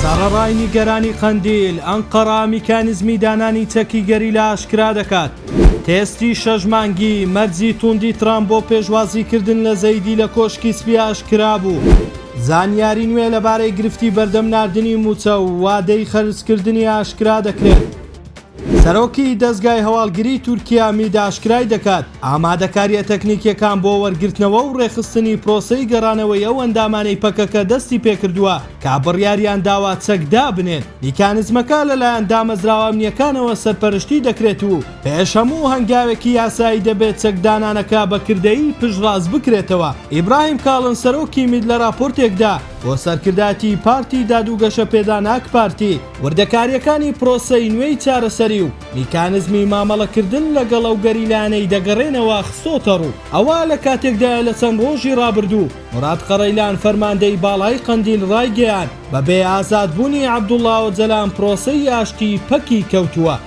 سەرەڕای نیگەرانی قەندیل ئەنقەرە میکانیزمی دانانی چەکی گەری لە ئاشکرا دەکات. تێستی 6 مانگی مەرجی توندی ترامپ بۆ پێشوازیکردن لە زەیدی لە کۆشکی سپی ئاشکرا بوو. زانیاری نوێ لەبارەی گرفتی بەردەم ناردنی موچە و وادەی خەرجکردنی ئاشکرا دەکرێت. سەرۆکی دەستگای هەواڵگری تورکیا میدا ئاشکرای دەکات ئامادەکاریە تەکنیکیەکان بۆ وەرگرتنەوە و ڕێخستنی پرۆسەی گەڕانەوەی ئەو ئەندامانەی پەکەکە دەستی پێکردووە کە بڕیاریان داوا چەکدا بنێن. میکانیزمەکە لەلایەن دامەزراوە ئەمنیەکانەوە سەرپەرشتی دەکرێت و پێش هەموو هەنگاوێکی یاسایی دەبێت چەکدانانەکە بەکردەیی پشتڕاست بکرێتەوە. ئیبراهیم کاڵن سەرۆکی مید لە راپۆرتێکدا بۆ سەرکرداتی پارتی دادوگەشە پێدان ئاک پارتی وردەکاریەکانی پرۆسەی نوێی چارەسەری و میکانیزمی مامەڵەکردن لەگەڵ ئەو گەریلانەی دەگەڕێنەوە خستۆتە ڕوو. ئەوە لە کاتێکدا لە چەند ڕۆژی ڕابردوو مراد قەڕەیلان فەرماندەی باڵای قەندیل ڕایگەیان بەبێ ئازادبوونی عەبدوڵڵا ئۆجەلان پرۆسەی ئاشتی پەکی کەوتووە.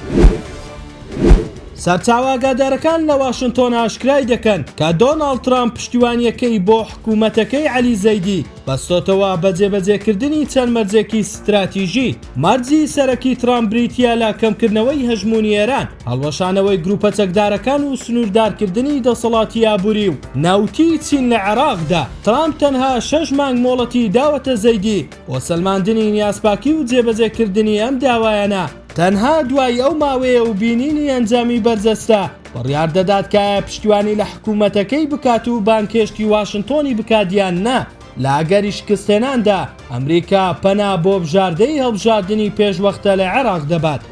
سەرچاوەگادارەکان لە واشنتۆن ئاشکرای دەکەن کە دۆناڵد ترامپ پشتیوانیەکەی بۆ حکوومەتەکەی عەلی زەیدی بەستۆتەوە بە جێبەجێکردنی چەند مەرجێکی ستراتیژی. مەرجی سەرەکی ترامپ بریتیە لە کەمکردنەوەی هەژمونی ئێران، هەڵوەشانەوەی گروپە چەکدارەکان و سنووردارکردنی دەسەڵاتی یابووری و ناوتی چین لە عێراقدا. ترامپ تەنها 6 مانگ مۆڵەتی داوەتە زەیدی بۆ سەلماندنی نیازپاکی و جێبەجێکردنی ئەم داوایانە. تەنها دوای ئەو ماوەیە و بینینی ئەنجامی بەرجەستە بڕیار دەدات کە پشتیوانی لە حکوومەتەکەی بکات و بانکێشتی واشنتۆنی بکاتیان نا. لە ئەگەری شکستێناندا ئەمریکا پەنا بۆ بژاردەی هەڵبژاردننی پێشوەختە لە عێراق دەبات.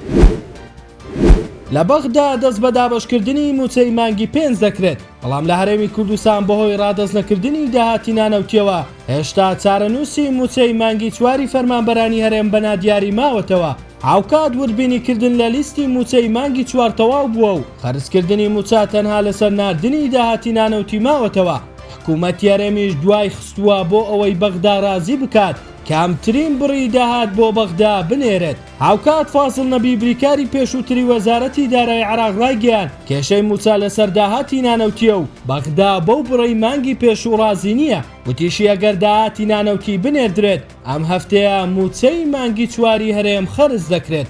لە بەغدا دەست بە دابەشکردنی موچەی مانگی 5 دەکرێت، بەڵام لە هەرێمی کوردستان بەهۆی ڕادەستنەکردنی داهاتی نانەوتیەوە هێشتا چارەنووسی موچەی مانگی 4 فەرمانبەرانی هەرێم بەنا دیاری ماوەتەوە. هاوکات وردبینیکردن لە لیستی موچەی مانگی 4 تەواو بووە و خەرجکردنی موچە تەنها لەسەر ناردنی داهاتی نانەوتی ماوەتەوە. حکوومەتی هەرێمیش دوای خستووە بۆ ئەوەی بەغدا رازی بکات کامترین بڕی داهات بۆ بەغدا بنێرێت. هاوکات فازڵ نەبی بریکاری پێشووتری وەزارەتی دارایی عێراق ڕایگەیان کێشەی موچە لەسەر داهاتی نانەوتیە و بەغدا بەو بڕی مانگی پێشوو رازی نییە. وتیشی ئەگەر داهاتی نانەوتی بنێردرێت ئەم هەفتەیە موچەی مانگی 4 هەرێم خەرج دەکرێت.